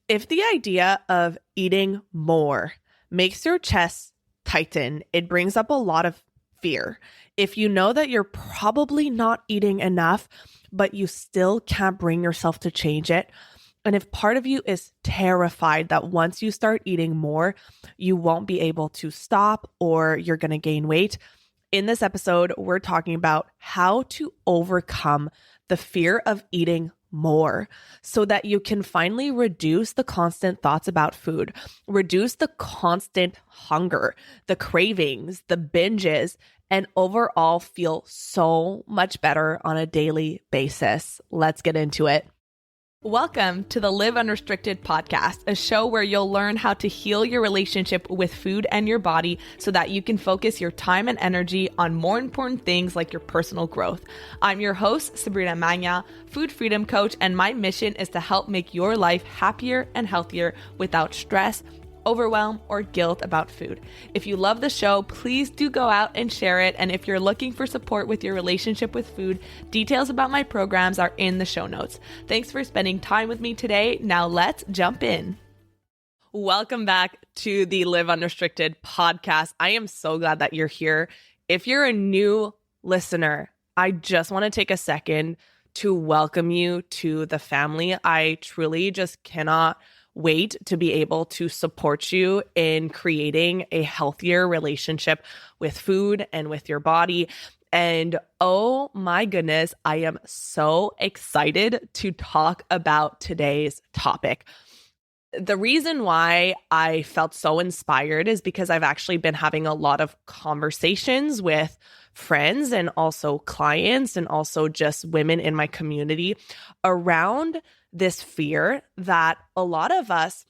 If the idea of eating more makes your chest tighten, it brings up a lot of fear. If you know that you're probably not eating enough, but you still can't bring yourself to change it, and if part of you is terrified that once you start eating more, you won't be able to stop or you're going to gain weight, in this episode, we're talking about how to overcome the fear of eating more so that you can finally reduce the constant thoughts about food, reduce the constant hunger, the cravings, the binges, and overall feel so much better on a daily basis. Let's get into it. Welcome to the Live Unrestricted podcast, a show where you'll learn how to heal your relationship with food and your body so that you can focus your time and energy on more important things like your personal growth. I'm your host, Sabrina Magna, food freedom coach, and my mission is to help make your life happier and healthier without stress, overwhelm, or guilt about food. If you love the show, please do go out and share it. And if you're looking for support with your relationship with food, details about my programs are in the show notes. Thanks for spending time with me today. Now let's jump in. Welcome back to the Live Unrestricted podcast. I am so glad that you're here. If you're a new listener, I just want to take a second to welcome you to the family. I truly just cannot wait to be able to support you in creating a healthier relationship with food and with your body. And oh my goodness, I am so excited to talk about today's topic. The reason why I felt so inspired is because I've actually been having a lot of conversations with friends and also clients and also just women in my community around this fear that a lot of us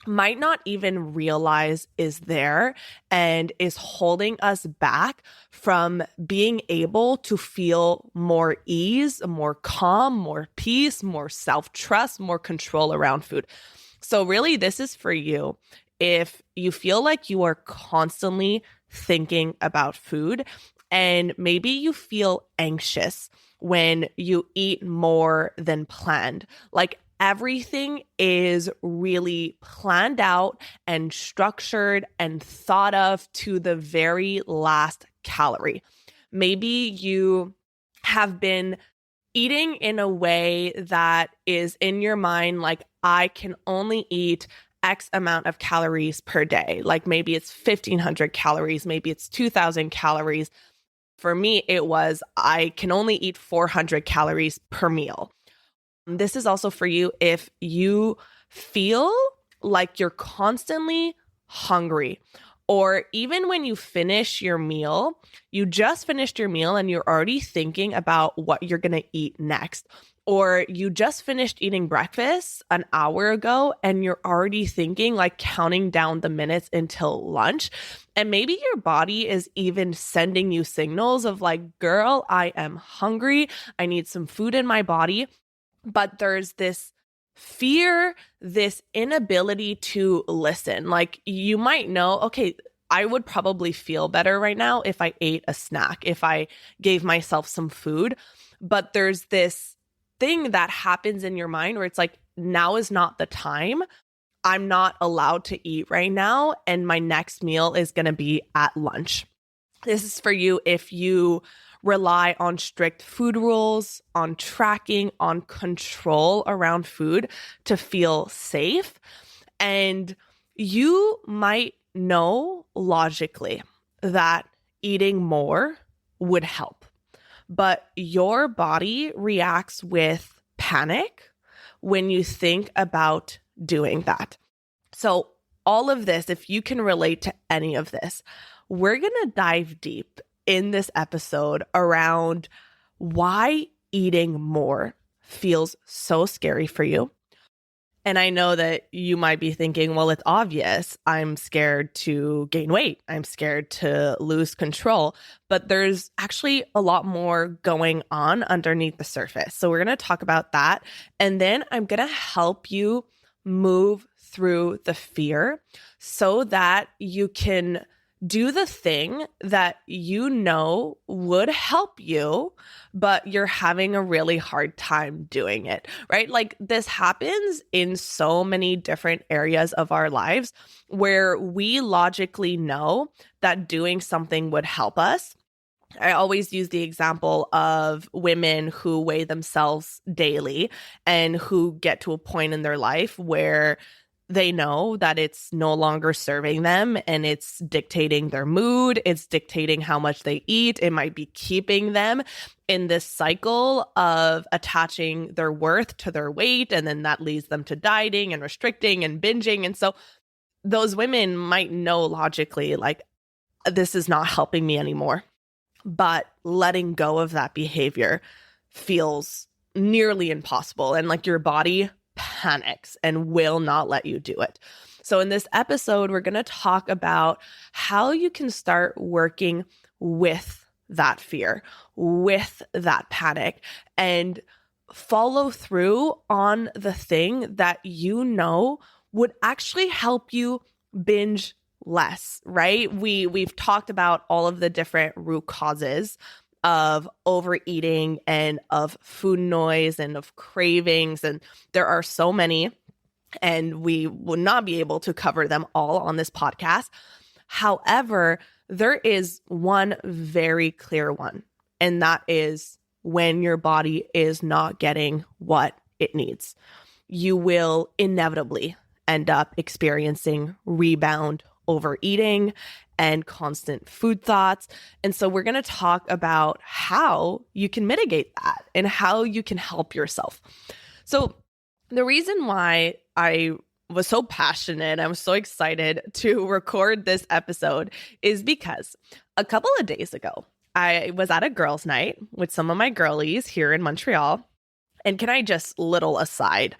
might not even realize is there and is holding us back from being able to feel more ease, more calm, more peace, more self-trust, more control around food. So really, this is for you. If you feel like you are constantly thinking about food and maybe you feel anxious when you eat more than planned, like everything is really planned out and structured and thought of to the very last calorie. Maybe you have been eating in a way that is in your mind, like I can only eat X amount of calories per day. Like maybe it's 1,500 calories, maybe it's 2,000 calories. For me, it was I can only eat 400 calories per meal. This is also for you if you feel like you're constantly hungry, or even when you finish your meal, you just finished your meal and you're already thinking about what you're going to eat next. Or you just finished eating breakfast an hour ago and you're already thinking, like counting down the minutes until lunch. And maybe your body is even sending you signals of like, girl, I am hungry. I need some food in my body. But there's this fear, this inability to listen. Like you might know, okay, I would probably feel better right now if I ate a snack, if I gave myself some food. But there's this thing that happens in your mind where it's like, now is not the time. I'm not allowed to eat right now. And my next meal is going to be at lunch. This is for you if you rely on strict food rules, on tracking, on control around food to feel safe. And you might know logically that eating more would help. But your body reacts with panic when you think about doing that. So all of this, if you can relate to any of this, we're going to dive deep in this episode around why eating more feels so scary for you. And I know that you might be thinking, well, it's obvious. I'm scared to gain weight. I'm scared to lose control. But there's actually a lot more going on underneath the surface. So we're going to talk about that. And then I'm going to help you move through the fear so that you can do the thing that you know would help you, but you're having a really hard time doing it, right? Like this happens in so many different areas of our lives where we logically know that doing something would help us. I always use the example of women who weigh themselves daily and who get to a point in their life where they know that it's no longer serving them and it's dictating their mood, it's dictating how much they eat. It might be keeping them in this cycle of attaching their worth to their weight, and then that leads them to dieting and restricting and binging. And so those women might know logically, like, this is not helping me anymore. But letting go of that behavior feels nearly impossible. And like your body panics and will not let you do it. So in this episode, we're going to talk about how you can start working with that fear, with that panic, and follow through on the thing that you know would actually help you binge less, right? We've talked about all of the different root causes of overeating and of food noise and of cravings, and there are so many, and we will not be able to cover them all on this podcast. However, there is one very clear one, and that is when your body is not getting what it needs. You will inevitably end up experiencing rebound overeating and constant food thoughts. And so we're going to talk about how you can mitigate that and how you can help yourself. So the reason why I was so passionate, I'm so excited to record this episode is because a couple of days ago, I was at a girls' night with some of my girlies here in Montreal. And can I just, little aside,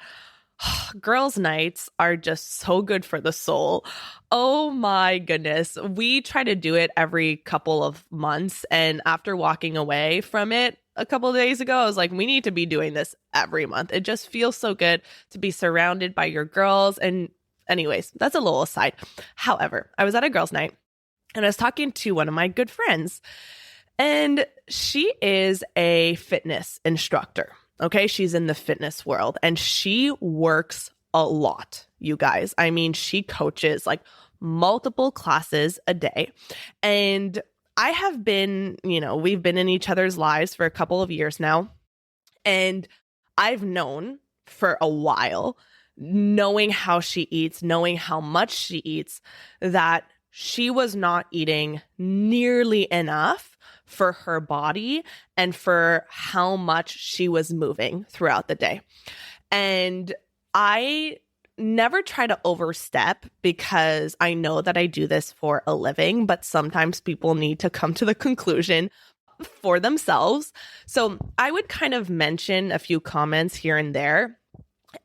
girls' nights are just so good for the soul. Oh my goodness. We try to do it every couple of months. And after walking away from it a couple of days ago, I was like, we need to be doing this every month. It just feels so good to be surrounded by your girls. And anyways, that's a little aside. However, I was at a girls' night and I was talking to one of my good friends, and she is a fitness instructor. Okay, she's in the fitness world and she works a lot, you guys. I mean, she coaches like multiple classes a day. And I have been, we've been in each other's lives for a couple of years now. And I've known for a while, knowing how she eats, knowing how much she eats, that she was not eating nearly enough for her body and for how much she was moving throughout the day. And I never try to overstep because I know that I do this for a living, but sometimes people need to come to the conclusion for themselves. So I would kind of mention a few comments here and there,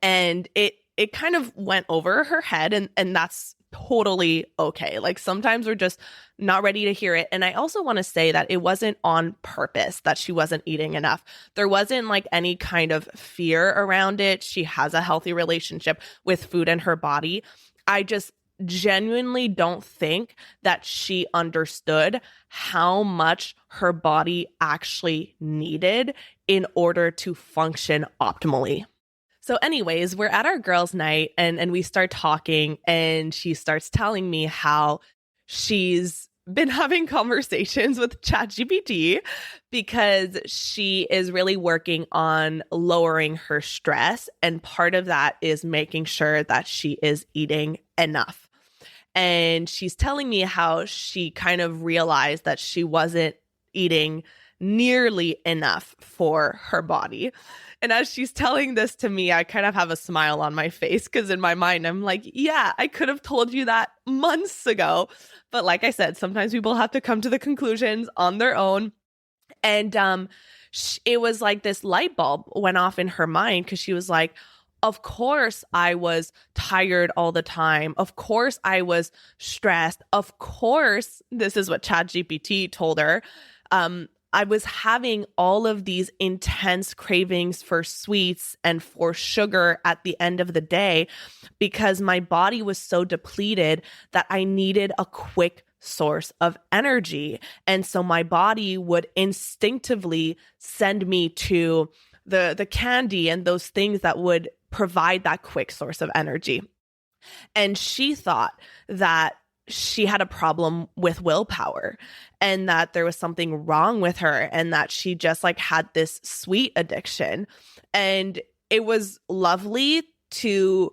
and it kind of went over her head, and that's totally okay. Like sometimes we're just not ready to hear it. And I also want to say that it wasn't on purpose that she wasn't eating enough. There wasn't like any kind of fear around it. She has a healthy relationship with food and her body. I just genuinely don't think that she understood how much her body actually needed in order to function optimally. So anyways, we're at our girls' night and we start talking, and she starts telling me how she's been having conversations with ChatGPT because she is really working on lowering her stress. And part of that is making sure that she is eating enough. And she's telling me how she kind of realized that she wasn't eating nearly enough for her body. And as she's telling this to me, I kind of have a smile on my face because in my mind, I'm like, yeah, I could have told you that months ago. But like I said, sometimes people have to come to the conclusions on their own. And it was like this light bulb went off in her mind because she was like, of course I was tired all the time. Of course I was stressed. Of course, this is what ChatGPT told her. I was having all of these intense cravings for sweets and for sugar at the end of the day because my body was so depleted that I needed a quick source of energy. And so my body would instinctively send me to the candy and those things that would provide that quick source of energy. And she thought that she had a problem with willpower and that there was something wrong with her and that she just like had this sweet addiction. And it was lovely to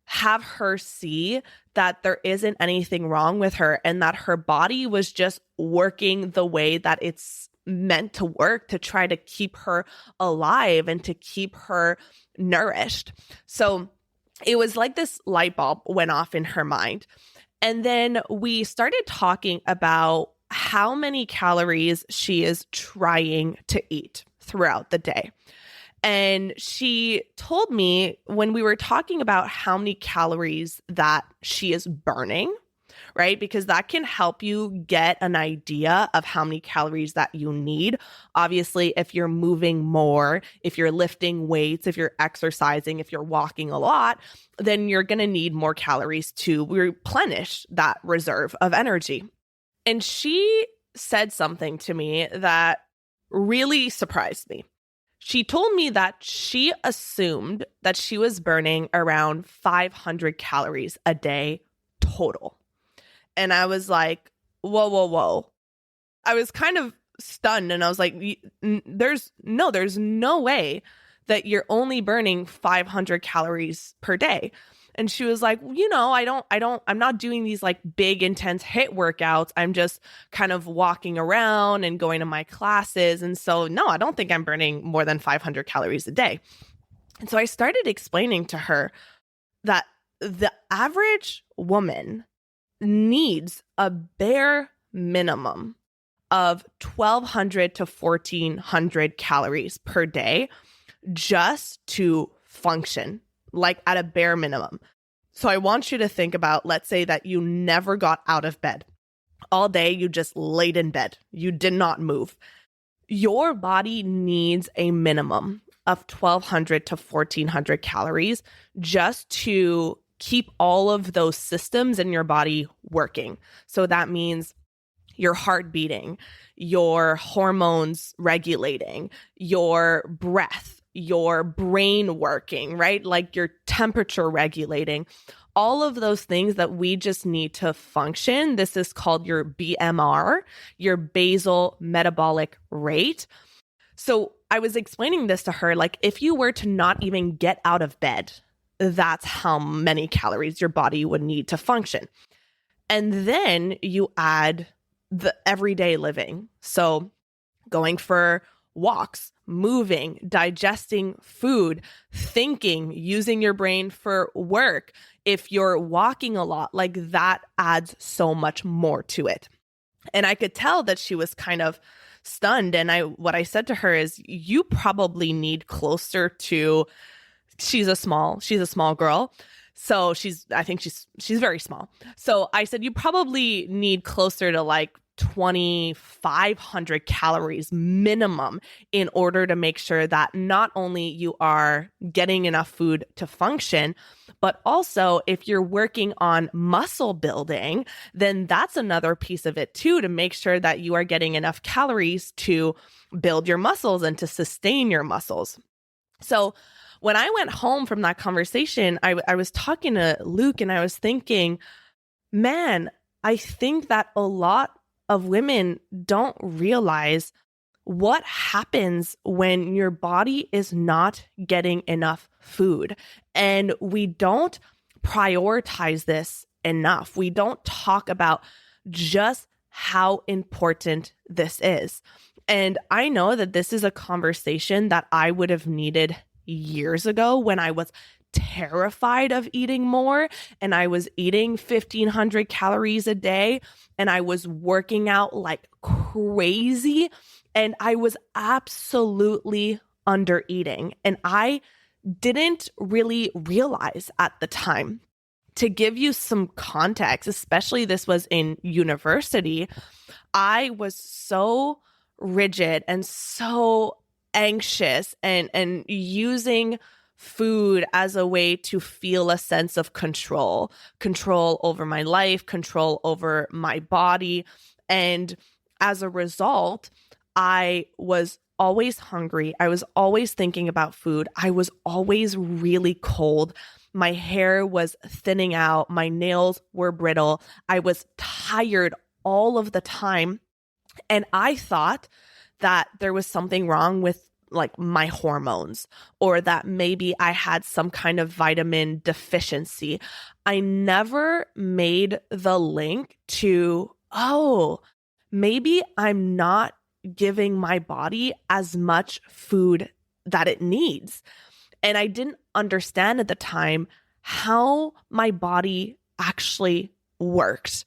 have her see that there isn't anything wrong with her and that her body was just working the way that it's meant to work to try to keep her alive and to keep her nourished. So it was like this light bulb went off in her mind. And then we started talking about how many calories she is trying to eat throughout the day. And she told me when we were talking about how many calories that she is burning, right? Because that can help you get an idea of how many calories that you need. Obviously, if you're moving more, if you're lifting weights, if you're exercising, if you're walking a lot, then you're going to need more calories to replenish that reserve of energy. And she said something to me that really surprised me. She told me that she assumed that she was burning around 500 calories a day total. And I was like, whoa, whoa, whoa. I was kind of stunned and I was like, there's no way that you're only burning 500 calories per day. And she was like, I'm not doing these like big intense HIIT workouts. I'm just kind of walking around and going to my classes. And so, no, I don't think I'm burning more than 500 calories a day. And so I started explaining to her that the average woman needs a bare minimum of 1,200 to 1,400 calories per day just to function, like at a bare minimum. So I want you to think about, let's say that you never got out of bed. All day, you just laid in bed. You did not move. Your body needs a minimum of 1,200 to 1,400 calories just to keep all of those systems in your body working. So that means your heart beating, your hormones regulating, your breath, your brain working, right? Like your temperature regulating, all of those things that we just need to function. This is called your BMR, your basal metabolic rate. So I was explaining this to her, like if you were to not even get out of bed, that's how many calories your body would need to function. And then you add the everyday living. So going for walks, moving, digesting food, thinking, using your brain for work. If you're walking a lot, like that adds so much more to it. And I could tell that she was kind of stunned. And what I said to her is, you probably need closer to, she's a small girl. So I think she's very small. So I said, you probably need closer to like 2,500 calories minimum in order to make sure that not only you are getting enough food to function, but also if you're working on muscle building, then that's another piece of it too, to make sure that you are getting enough calories to build your muscles and to sustain your muscles. So when I went home from that conversation, I was talking to Luke and I was thinking, man, I think that a lot of women don't realize what happens when your body is not getting enough food. And we don't prioritize this enough. We don't talk about just how important this is. And I know that this is a conversation that I would have needed years ago when I was terrified of eating more and I was eating 1,500 calories a day and I was working out like crazy and I was absolutely under eating and I didn't really realize at the time. To give you some context, especially this was in university, I was so rigid and so anxious and using food as a way to feel a sense of control over my life, control over my body. And as a result, I was always hungry. I was always thinking about food. I was always really cold. My hair was thinning out. My nails were brittle. I was tired all of the time. And I thought that there was something wrong with like my hormones, or that maybe I had some kind of vitamin deficiency. I never made the link to, oh, maybe I'm not giving my body as much food that it needs. And I didn't understand at the time how my body actually works.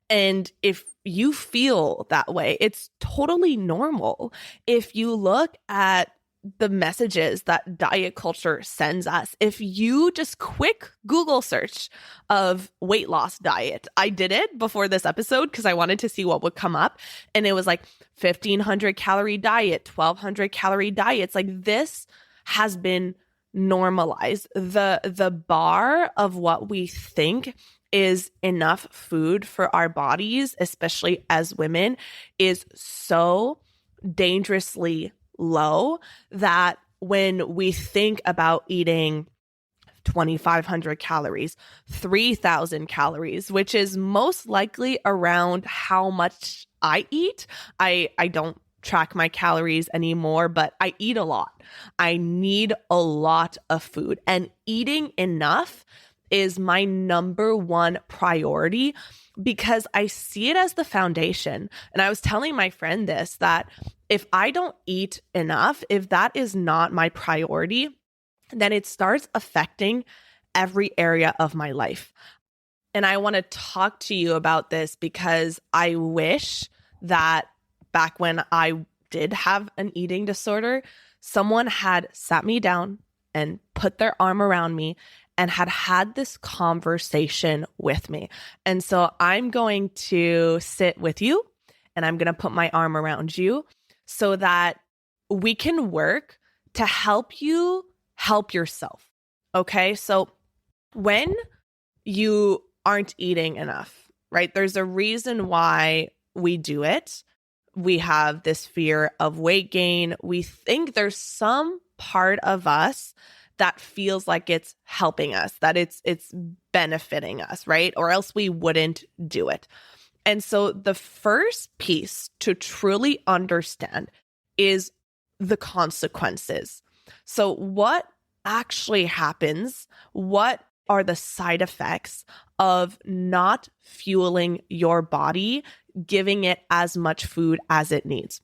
And if you feel that way, it's totally normal. If you look at the messages that diet culture sends us, if you just quick Google search of weight loss diet, I did it before this episode because I wanted to see what would come up. And it was like 1,500 calorie diet, 1,200 calorie diets. Like this has been normalized. The bar of what we think is enough food for our bodies, especially as women, is so dangerously low that when we think about eating 2,500 calories, 3,000 calories, which is most likely around how much I eat. I don't track my calories anymore, but I eat a lot. I need a lot of food, and eating enough is my number one priority because I see it as the foundation. And I was telling my friend this, that if I don't eat enough, if that is not my priority, then it starts affecting every area of my life. And I want to talk to you about this because I wish that back when I did have an eating disorder, someone had sat me down and put their arm around me and had this conversation with me. And so I'm going to sit with you and I'm going to put my arm around you so that we can work to help you help yourself. Okay? So when you aren't eating enough, right? There's a reason why we do it. We have this fear of weight gain. We think there's some part of us that feels like it's helping us, that it's benefiting us, right? Or else we wouldn't do it. And so the first piece to truly understand is the consequences. So what actually happens? What are the side effects of not fueling your body, giving it as much food as it needs?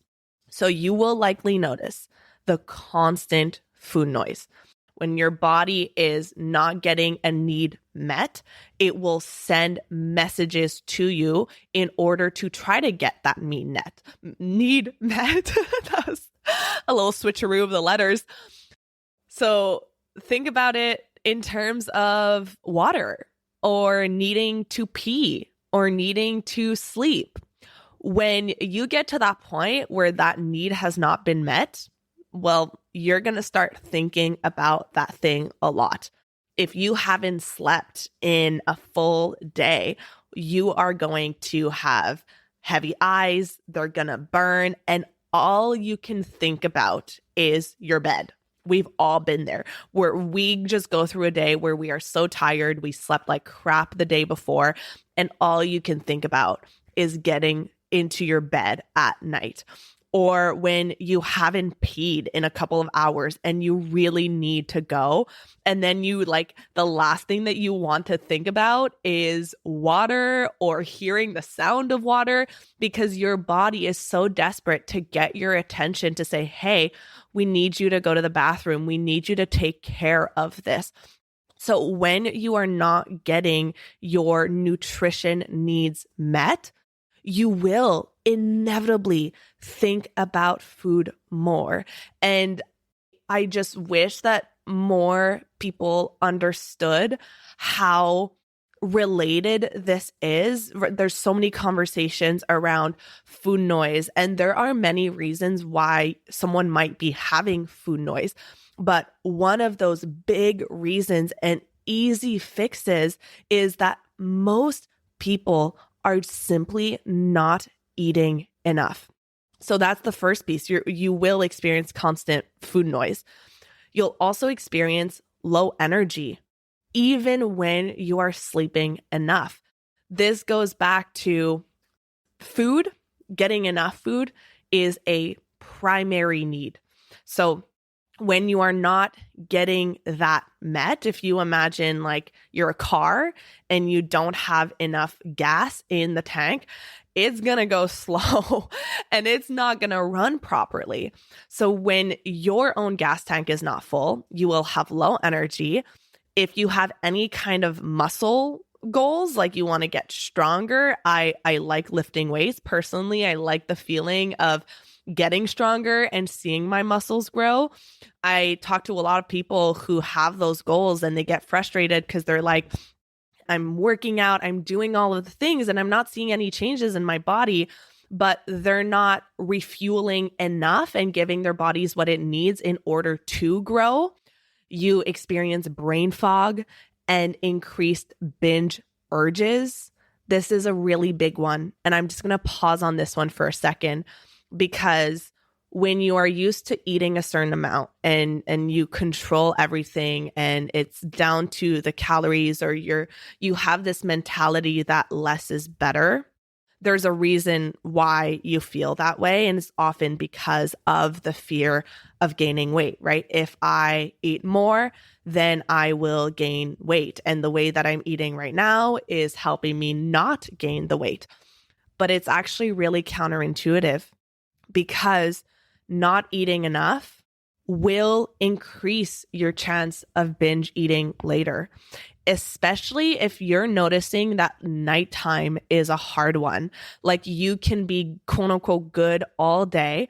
So you will likely notice the constant food noise. When your body is not getting a need met, it will send messages to you in order to try to get that need met. That was a little switcheroo of the letters. So think about it in terms of water or needing to pee or needing to sleep. When you get to that point where that need has not been met, well, you're going to start thinking about that thing a lot. If you haven't slept in a full day, you are going to have heavy eyes, they're going to burn, and all you can think about is your bed. We've all been there where we just go through a day where we are so tired, we slept like crap the day before, and all you can think about is getting into your bed at night. Or when you haven't peed in a couple of hours and you really need to go. And then you the last thing that you want to think about is water or hearing the sound of water, because your body is so desperate to get your attention to say, hey, we need you to go to the bathroom. We need you to take care of this. So when you are not getting your nutrition needs met, you will inevitably think about food more. And I just wish that more people understood how related this is. There's so many conversations around food noise, and there are many reasons why someone might be having food noise. But one of those big reasons and easy fixes is that most people are simply not eating enough. So that's the first piece. You will experience constant food noise. You'll also experience low energy, even when you are sleeping enough. This goes back to food. Getting enough food is a primary need. So when you are not getting that met, if you imagine like you're a car and you don't have enough gas in the tank, it's going to go slow and it's not going to run properly. So when your own gas tank is not full, you will have low energy. If you have any kind of muscle goals, like you want to get stronger, I like lifting weights. Personally, I like the feeling of getting stronger and seeing my muscles grow. I talk to a lot of people who have those goals and they get frustrated because they're like, I'm working out, I'm doing all of the things and I'm not seeing any changes in my body, but they're not refueling enough and giving their bodies what it needs in order to grow. You experience brain fog and increased binge urges. This is a really big one. And I'm just going to pause on this one for a second, because when you are used to eating a certain amount and you control everything and it's down to the calories, or you have this mentality that less is better, there's a reason why you feel that way. And it's often because of the fear of gaining weight, right? If I eat more, then I will gain weight. And the way that I'm eating right now is helping me not gain the weight. But it's actually really counterintuitive, because not eating enough will increase your chance of binge eating later, especially if you're noticing that nighttime is a hard one. Like you can be quote unquote good all day,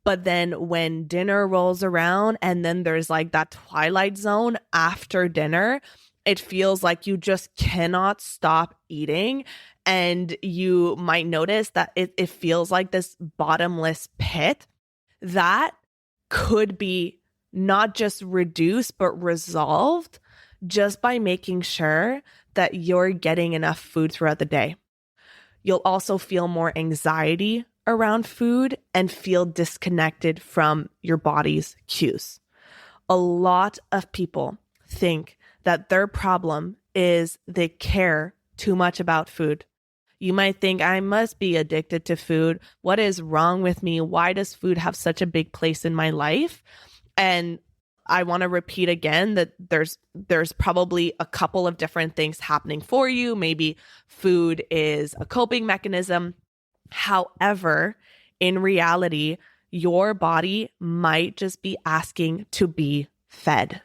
but then when dinner rolls around and then there's like that twilight zone after dinner, it feels like you just cannot stop eating. And you might notice that it feels like this bottomless pit that could be not just reduced, but resolved just by making sure that you're getting enough food throughout the day. You'll also feel more anxiety around food and feel disconnected from your body's cues. A lot of people think that their problem is they care too much about food. You might think, I must be addicted to food. What is wrong with me? Why does food have such a big place in my life? And I want to repeat again that there's probably a couple of different things happening for you. Maybe food is a coping mechanism. However, in reality, your body might just be asking to be fed.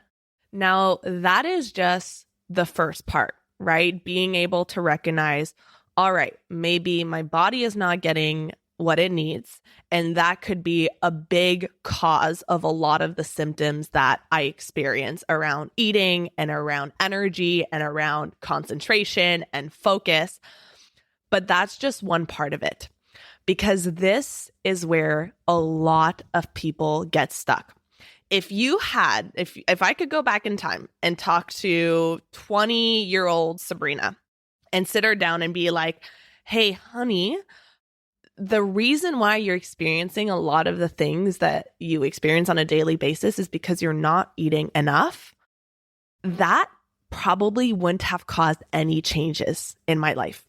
Now, that is just the first part, right? Being able to recognize, all right, maybe my body is not getting what it needs. And that could be a big cause of a lot of the symptoms that I experience around eating and around energy and around concentration and focus. But that's just one part of it, because this is where a lot of people get stuck. If I could go back in time and talk to 20-year-old Sabrina and sit her down and be like, hey, honey, the reason why you're experiencing a lot of the things that you experience on a daily basis is because you're not eating enough, that probably wouldn't have caused any changes in my life.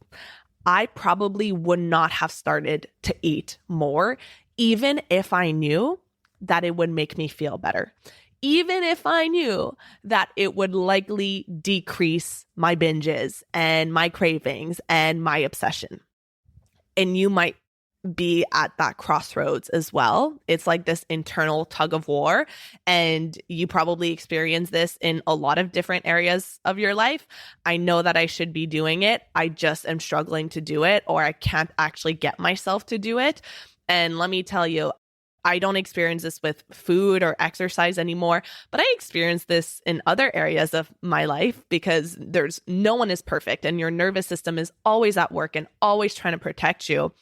I probably would not have started to eat more, even if I knew that it would make me feel better. Even if I knew that it would likely decrease my binges and my cravings and my obsession. And you might be at that crossroads as well. It's like this internal tug of war, and you probably experience this in a lot of different areas of your life. I know that I should be doing it. I just am struggling to do it, or I can't actually get myself to do it. And let me tell you, I don't experience this with food or exercise anymore, but I experience this in other areas of my life, because no one is perfect and your nervous system is always at work and always trying to protect you.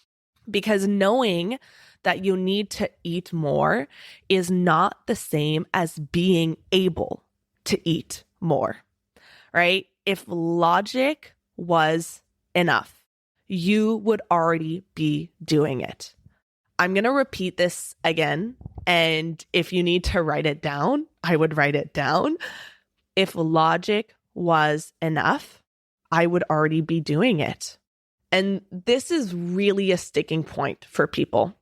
Because knowing that you need to eat more is not the same as being able to eat more, right? If logic was enough, you would already be doing it. I'm going to repeat this again. And if you need to write it down, I would write it down. If logic was enough, I would already be doing it. And this is really a sticking point for people.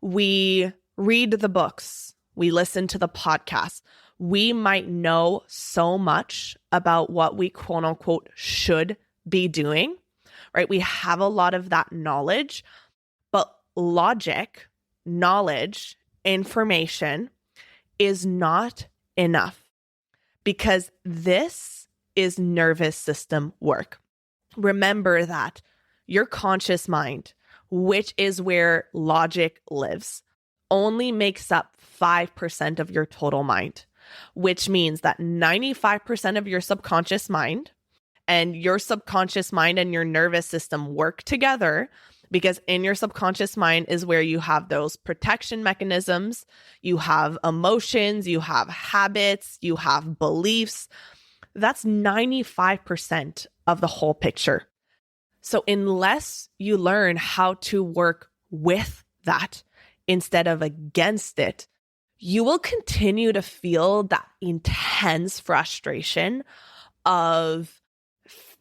We read the books, we listen to the podcasts. We might know so much about what we quote unquote should be doing, right? We have a lot of that knowledge, but logic, knowledge, information is not enough because this is nervous system work. Remember that your conscious mind, which is where logic lives, only makes up 5% of your total mind, which means that 95% of your subconscious mind and your subconscious mind and your nervous system work together, because in your subconscious mind is where you have those protection mechanisms, you have emotions, you have habits, you have beliefs. That's 95% of the whole picture. So unless you learn how to work with that instead of against it, you will continue to feel that intense frustration of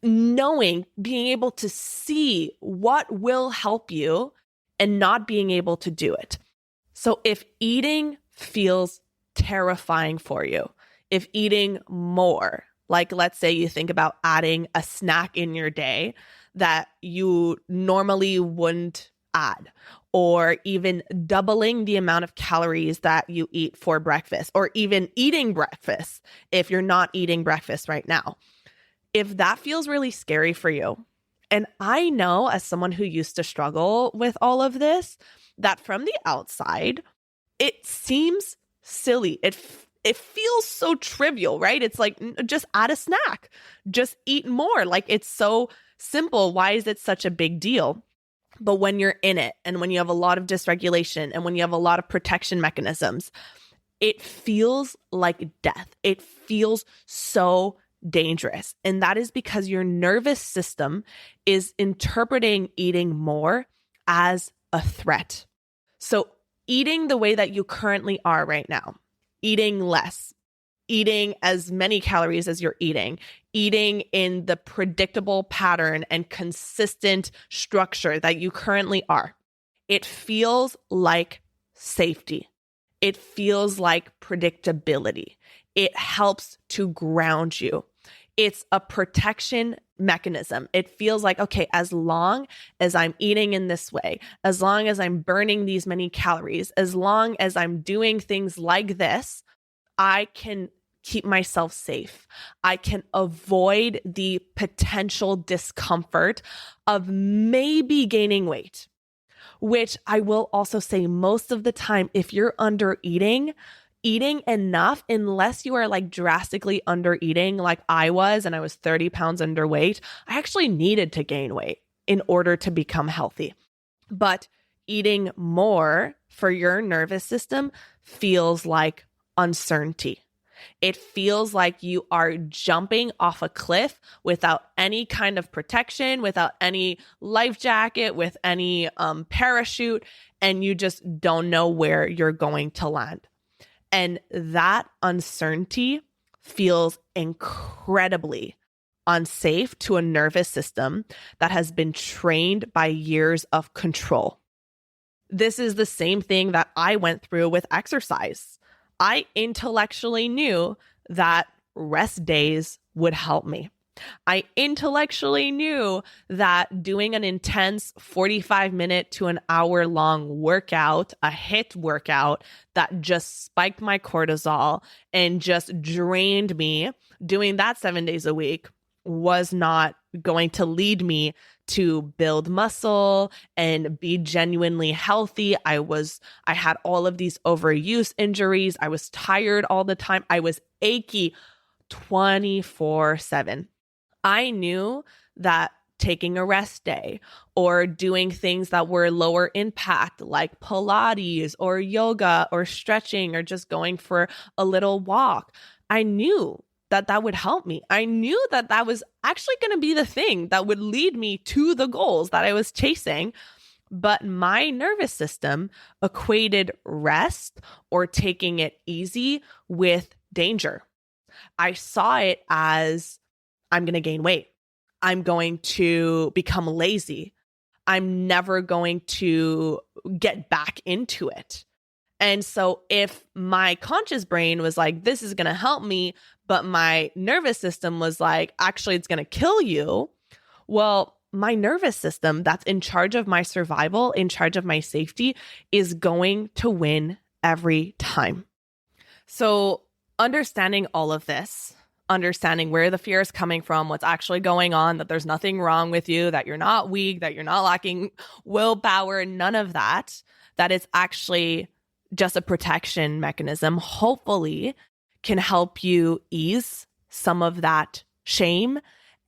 knowing, being able to see what will help you and not being able to do it. So if eating feels terrifying for you, if eating more, like let's say you think about adding a snack in your day that you normally wouldn't add, or even doubling the amount of calories that you eat for breakfast, or even eating breakfast if you're not eating breakfast right now. If that feels really scary for you, and I know as someone who used to struggle with all of this, that from the outside, it seems silly. It feels so trivial, right? It's like, just add a snack, just eat more. Like it's so simple. Why is it such a big deal? But when you're in it and when you have a lot of dysregulation and when you have a lot of protection mechanisms, it feels like death. It feels so dangerous. And that is because your nervous system is interpreting eating more as a threat. So eating the way that you currently are right now, eating less, eating as many calories as you're eating in the predictable pattern and consistent structure that you currently are, it feels like safety. It feels like predictability. It helps to ground you. It's a protection mechanism. It feels like, okay, as long as I'm eating in this way, as long as I'm burning these many calories, as long as I'm doing things like this, I can keep myself safe. I can avoid the potential discomfort of maybe gaining weight, which I will also say most of the time, if you're under eating enough, unless you are like drastically under eating like I was, and I was 30 pounds underweight, I actually needed to gain weight in order to become healthy. But eating more for your nervous system feels like uncertainty. It feels like you are jumping off a cliff without any kind of protection, without any life jacket, with any parachute, and you just don't know where you're going to land. And that uncertainty feels incredibly unsafe to a nervous system that has been trained by years of control. This is the same thing that I went through with exercise. I intellectually knew that rest days would help me. I intellectually knew that doing an intense 45-minute to an hour-long workout, a HIIT workout that just spiked my cortisol and just drained me, doing that 7 days a week was not going to lead me to build muscle and be genuinely healthy. I had all of these overuse injuries. I was tired all the time. I was achy 24/7. I knew that taking a rest day or doing things that were lower impact, like Pilates or yoga or stretching or just going for a little walk. I knew that that would help me. I knew that that was actually going to be the thing that would lead me to the goals that I was chasing. But my nervous system equated rest or taking it easy with danger. I saw it as I'm going to gain weight. I'm going to become lazy. I'm never going to get back into it. And so if my conscious brain was like, this is going to help me, but my nervous system was like, actually, it's going to kill you. Well, my nervous system that's in charge of my survival, in charge of my safety, is going to win every time. So understanding all of this, understanding where the fear is coming from, what's actually going on, that there's nothing wrong with you, that you're not weak, that you're not lacking willpower, none of that, that it's actually just a protection mechanism, hopefully can help you ease some of that shame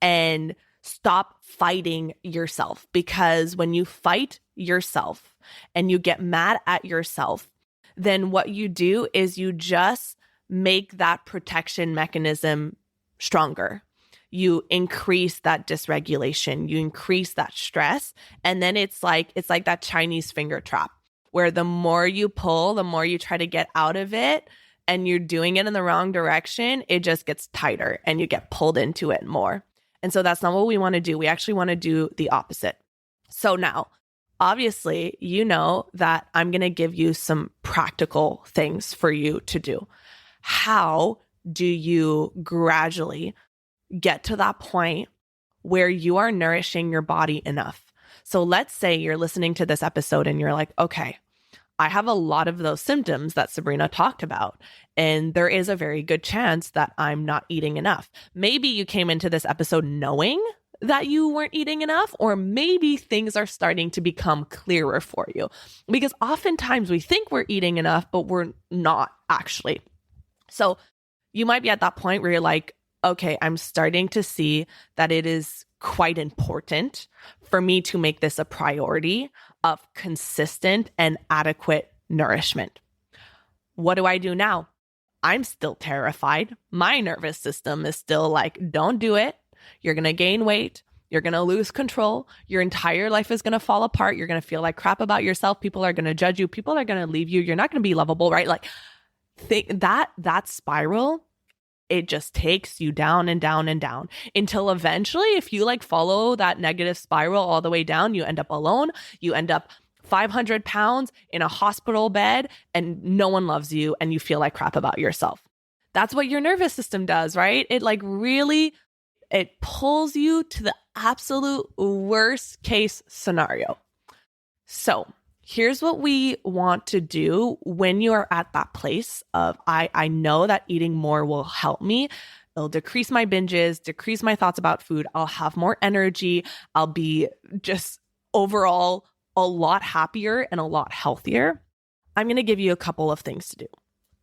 and stop fighting yourself. Because when you fight yourself and you get mad at yourself, then what you do is you just make that protection mechanism stronger. You increase that dysregulation, you increase that stress, and then it's like that Chinese finger trap where the more you pull, the more you try to get out of it, and you're doing it in the wrong direction, it just gets tighter and you get pulled into it more. And so that's not what we want to do. We actually want to do the opposite. So now, obviously, you know that I'm going to give you some practical things for you to do. How do you gradually get to that point where you are nourishing your body enough? So let's say you're listening to this episode and you're like, okay, I have a lot of those symptoms that Sabrina talked about, and there is a very good chance that I'm not eating enough. Maybe you came into this episode knowing that you weren't eating enough, or maybe things are starting to become clearer for you, because oftentimes we think we're eating enough, but we're not actually. So you might be at that point where you're like, okay, I'm starting to see that it is quite important for me to make this a priority of consistent and adequate nourishment. What do I do now? I'm still terrified. My nervous system is still like, don't do it. You're going to gain weight. You're going to lose control. Your entire life is going to fall apart. You're going to feel like crap about yourself. People are going to judge you. People are going to leave you. You're not going to be lovable, right? Like that spiral, it just takes you down and down and down until eventually, if you like follow that negative spiral all the way down, you end up alone. You end up 500 pounds in a hospital bed and no one loves you and you feel like crap about yourself. That's what your nervous system does, right? It like really, it pulls you to the absolute worst case scenario. So here's what we want to do when you are at that place of, I know that eating more will help me. It'll decrease my binges, decrease my thoughts about food. I'll have more energy. I'll be just overall a lot happier and a lot healthier. I'm going to give you a couple of things to do.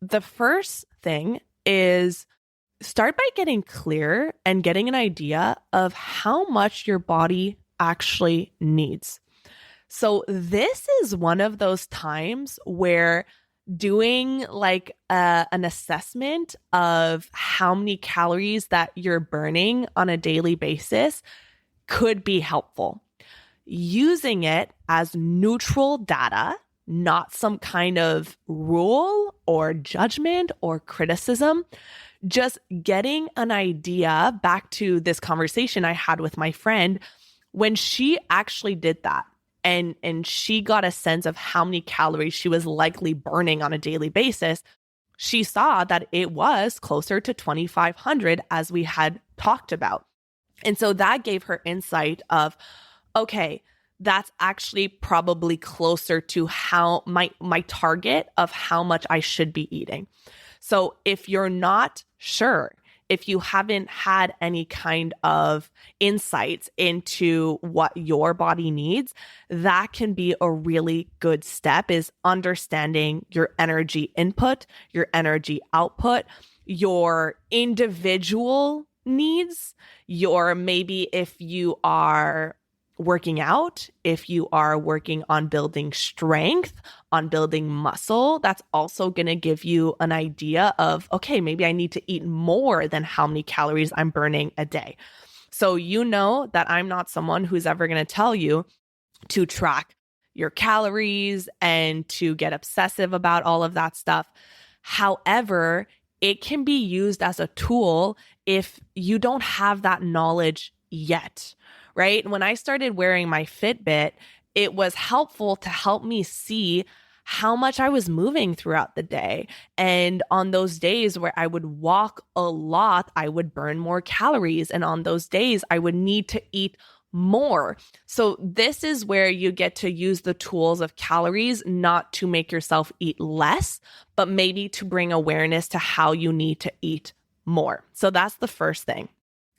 The first thing is start by getting clear and getting an idea of how much your body actually needs. So this is one of those times where doing like an assessment of how many calories that you're burning on a daily basis could be helpful. Using it as neutral data, not some kind of rule or judgment or criticism, just getting an idea. Back to this conversation I had with my friend when she actually did that. And she got a sense of how many calories she was likely burning on a daily basis. She saw that it was closer to 2,500 as we had talked about. And so that gave her insight of, okay, that's actually probably closer to how my target of how much I should be eating. So if you're not sure, if you haven't had any kind of insights into what your body needs, that can be a really good step, is understanding your energy input, your energy output, your individual needs. Your maybe if you are working out, if you are working on building strength, on building muscle, that's also going to give you an idea of, okay, maybe I need to eat more than how many calories I'm burning a day. So you know that I'm not someone who's ever going to tell you to track your calories and to get obsessive about all of that stuff. However, it can be used as a tool if you don't have that knowledge yet, right? When I started wearing my Fitbit, it was helpful to help me see how much I was moving throughout the day. And on those days where I would walk a lot, I would burn more calories. And on those days, I would need to eat more. So this is where you get to use the tools of calories, not to make yourself eat less, but maybe to bring awareness to how you need to eat more. So that's the first thing.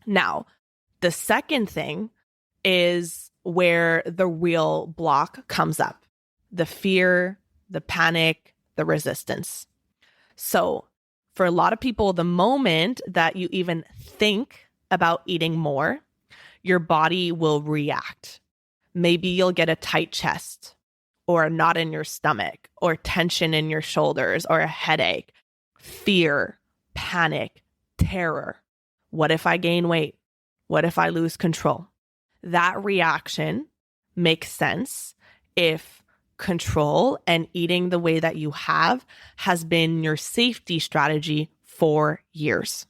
Now, the second thing is where the real block comes up: the fear, the panic, the resistance. So for a lot of people, the moment that you even think about eating more, your body will react. Maybe you'll get a tight chest, or a knot in your stomach, or tension in your shoulders, or a headache, fear, panic, terror. What if I gain weight? What if I lose control? That reaction makes sense if control and eating the way that you have has been your safety strategy for years.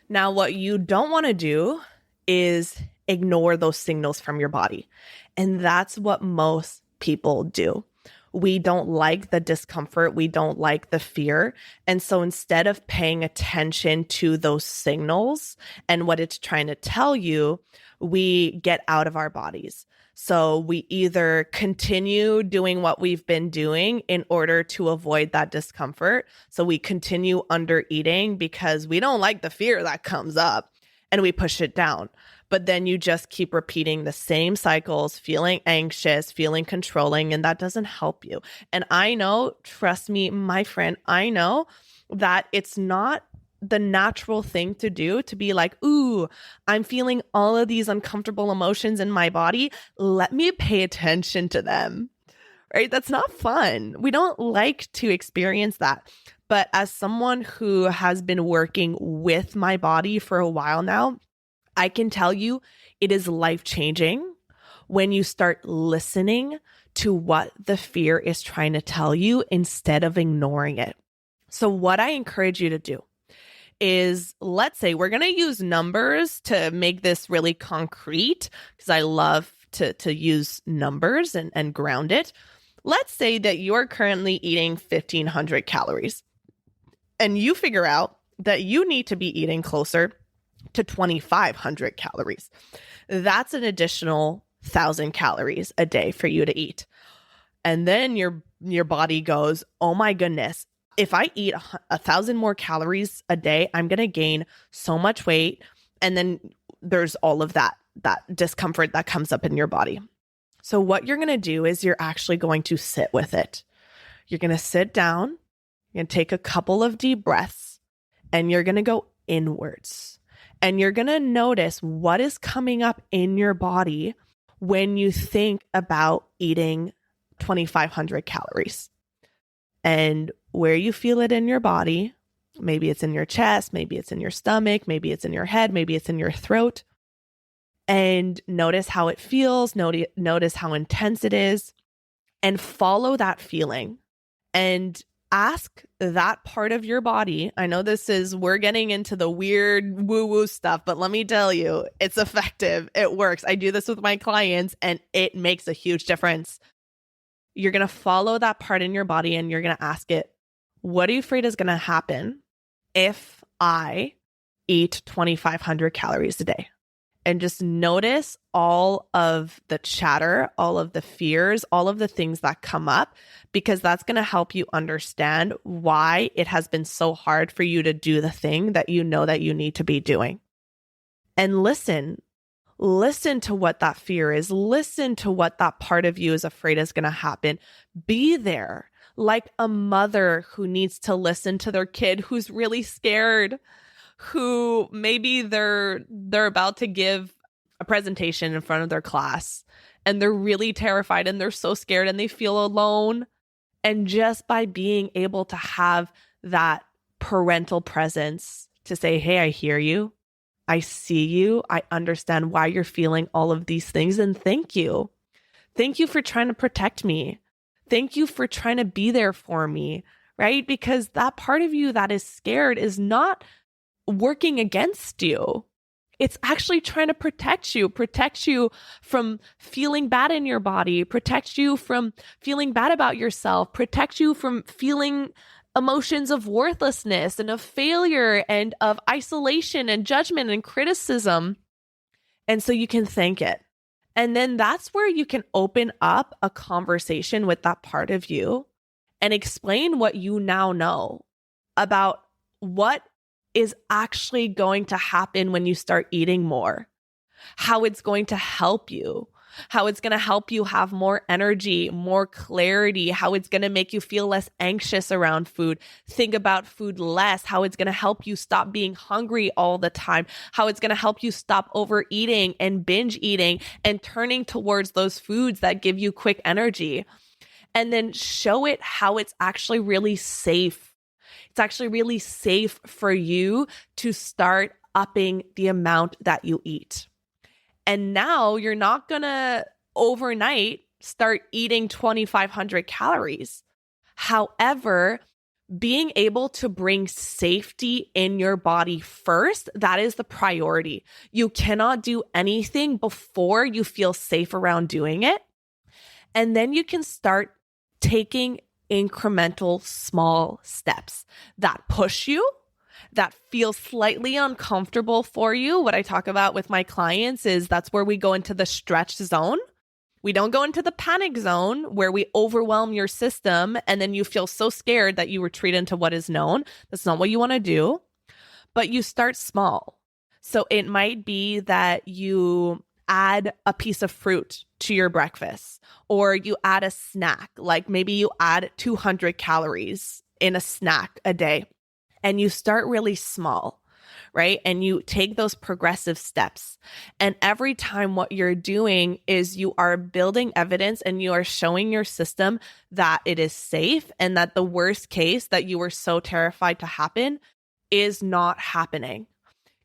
Now, what you don't want to do is ignore those signals from your body. And that's what most people do. We don't like the discomfort. We don't like the fear. And so instead of paying attention to those signals and what it's trying to tell you, we get out of our bodies. So we either continue doing what we've been doing in order to avoid that discomfort. So we continue under eating because we don't like the fear that comes up, and we push it down. But then you just keep repeating the same cycles, feeling anxious, feeling controlling, and that doesn't help you. And I know, trust me, my friend, I know that it's not the natural thing to do to be like, ooh, I'm feeling all of these uncomfortable emotions in my body. Let me pay attention to them, right? That's not fun. We don't like to experience that. But as someone who has been working with my body for a while now, I can tell you it is life-changing when you start listening to what the fear is trying to tell you instead of ignoring it. So what I encourage you to do is, let's say we're going to use numbers to make this really concrete, because I love to use numbers and ground it. Let's say that you're currently eating 1,500 calories and you figure out that you need to be eating closer to 2,500 calories. That's an additional 1,000 calories a day for you to eat. And then your body goes, oh my goodness, if I eat 1,000 more calories a day, I'm going to gain so much weight. And then there's all of that discomfort that comes up in your body. So what you're going to do is you're actually going to sit with it. You're going to sit down, you're going to take a couple of deep breaths, and you're going to go inwards. And you're going to notice what is coming up in your body when you think about eating 2,500 calories. And where you feel it in your body, maybe it's in your chest, maybe it's in your stomach, maybe it's in your head, maybe it's in your throat. And notice how it feels, notice how intense it is, and follow that feeling. And ask that part of your body. I know we're getting into the weird woo-woo stuff, but let me tell you, it's effective. It works. I do this with my clients and it makes a huge difference. You're going to follow that part in your body and you're going to ask it, what are you afraid is going to happen if I eat 2,500 calories a day? And just notice all of the chatter, all of the fears, all of the things that come up, because that's going to help you understand why it has been so hard for you to do the thing that you know that you need to be doing. And listen to what that fear is. Listen to what that part of you is afraid is going to happen. Be there like a mother who needs to listen to their kid who's really scared, who maybe they're about to give a presentation in front of their class and they're really terrified and they're so scared and they feel alone. And just by being able to have that parental presence to say, hey, I hear you. I see you. I understand why you're feeling all of these things. And thank you. Thank you for trying to protect me. Thank you for trying to be there for me, right? Because that part of you that is scared is not working against you. It's actually trying to protect you from feeling bad in your body, protect you from feeling bad about yourself, protect you from feeling emotions of worthlessness and of failure and of isolation and judgment and criticism. And so you can thank it. And then that's where you can open up a conversation with that part of you and explain what you now know about what is actually going to happen when you start eating more, how it's going to help you, how it's going to help you have more energy, more clarity, how it's going to make you feel less anxious around food, think about food less, how it's going to help you stop being hungry all the time, how it's going to help you stop overeating and binge eating and turning towards those foods that give you quick energy. And then show it how it's actually really safe. It's actually really safe for you to start upping the amount that you eat. And now you're not going to overnight start eating 2,500 calories. However, being able to bring safety in your body first, that is the priority. You cannot do anything before you feel safe around doing it. And then you can start taking incremental small steps that push you, that feel slightly uncomfortable for you. What I talk about with my clients is that's where we go into the stretch zone. We don't go into the panic zone where we overwhelm your system and then you feel so scared that you retreat into what is known. That's not what you want to do, but you start small. So it might be that you add a piece of fruit to your breakfast, or you add a snack, like maybe you add 200 calories in a snack a day, and you start really small, right? And you take those progressive steps. And every time what you're doing is you are building evidence and you are showing your system that it is safe and that the worst case that you were so terrified to happen is not happening.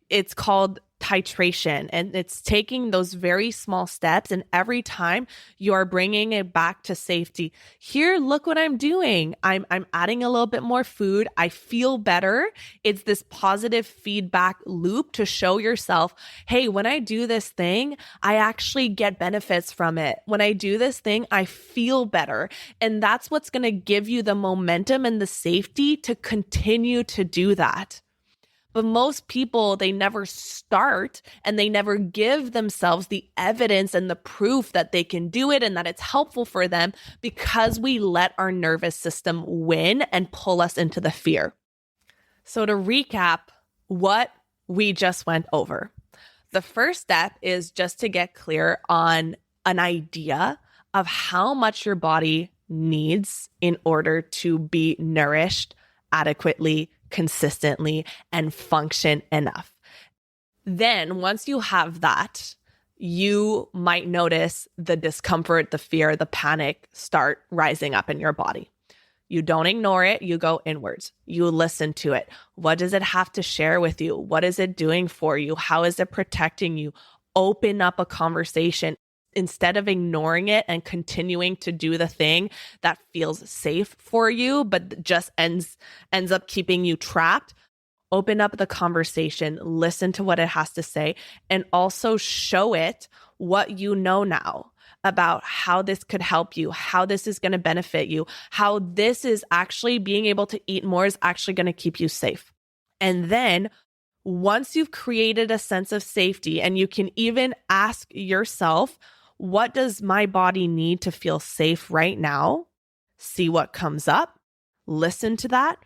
It's called titration, and it's taking those very small steps, and every time you are bringing it back to safety. Here, look what I'm doing. I'm adding a little bit more food. I feel better. It's this positive feedback loop to show yourself, hey, when I do this thing, I actually get benefits from it. When I do this thing, I feel better. And that's what's going to give you the momentum and the safety to continue to do that. But most people, they never start and they never give themselves the evidence and the proof that they can do it and that it's helpful for them because we let our nervous system win and pull us into the fear. So to recap what we just went over, the first step is just to get clear on an idea of how much your body needs in order to be nourished adequately, consistently, and function enough. Then once you have that, you might notice the discomfort, the fear, the panic start rising up in your body. You don't ignore it. You go inwards. You listen to it. What does it have to share with you? What is it doing for you? How is it protecting you? Open up a conversation. Instead of ignoring it and continuing to do the thing that feels safe for you, but just ends up keeping you trapped, open up the conversation, listen to what it has to say, and also show it what you know now about how this could help you, how this is going to benefit you, how this is actually being able to eat more is actually going to keep you safe. And then once you've created a sense of safety, and you can even ask yourself, what does my body need to feel safe right now? See what comes up, listen to that.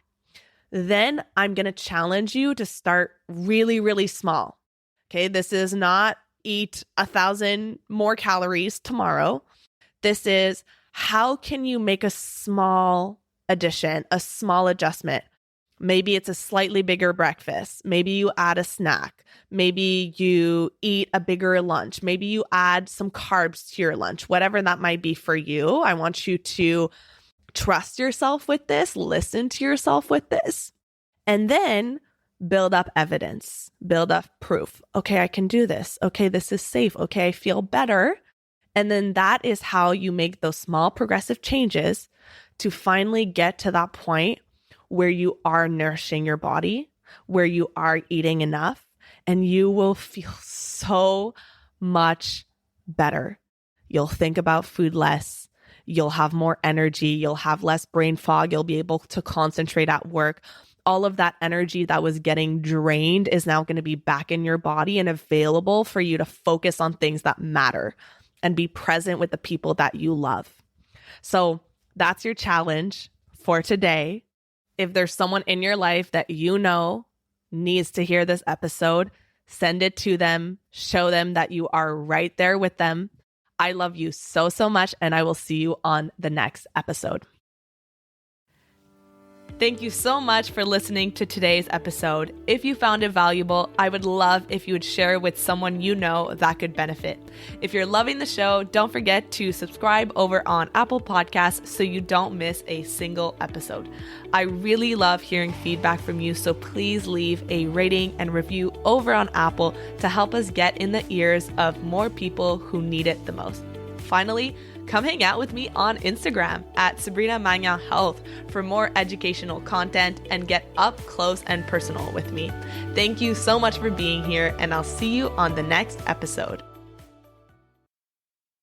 Then I'm going to challenge you to start really, really small. Okay, this is not eat 1,000 more calories tomorrow. This is how can you make a small addition, a small adjustment? Maybe it's a slightly bigger breakfast. Maybe you add a snack. Maybe you eat a bigger lunch. Maybe you add some carbs to your lunch, whatever that might be for you. I want you to trust yourself with this, listen to yourself with this, and then build up evidence, build up proof. Okay, I can do this. Okay, this is safe. Okay, I feel better. And then that is how you make those small progressive changes to finally get to that point where you are nourishing your body, where you are eating enough, and you will feel so much better. You'll think about food less. You'll have more energy. You'll have less brain fog. You'll be able to concentrate at work. All of that energy that was getting drained is now going to be back in your body and available for you to focus on things that matter and be present with the people that you love. So that's your challenge for today. If there's someone in your life that you know needs to hear this episode, send it to them, show them that you are right there with them. I love you so, so much, and I will see you on the next episode. Thank you so much for listening to today's episode. If you found it valuable, I would love if you would share it with someone you know that could benefit. If you're loving the show, don't forget to subscribe over on Apple Podcasts so you don't miss a single episode. I really love hearing feedback from you, so please leave a rating and review over on Apple to help us get in the ears of more people who need it the most. Finally, come hang out with me on Instagram at Sabrina Magna Health for more educational content and get up close and personal with me. Thank you so much for being here, and I'll see you on the next episode.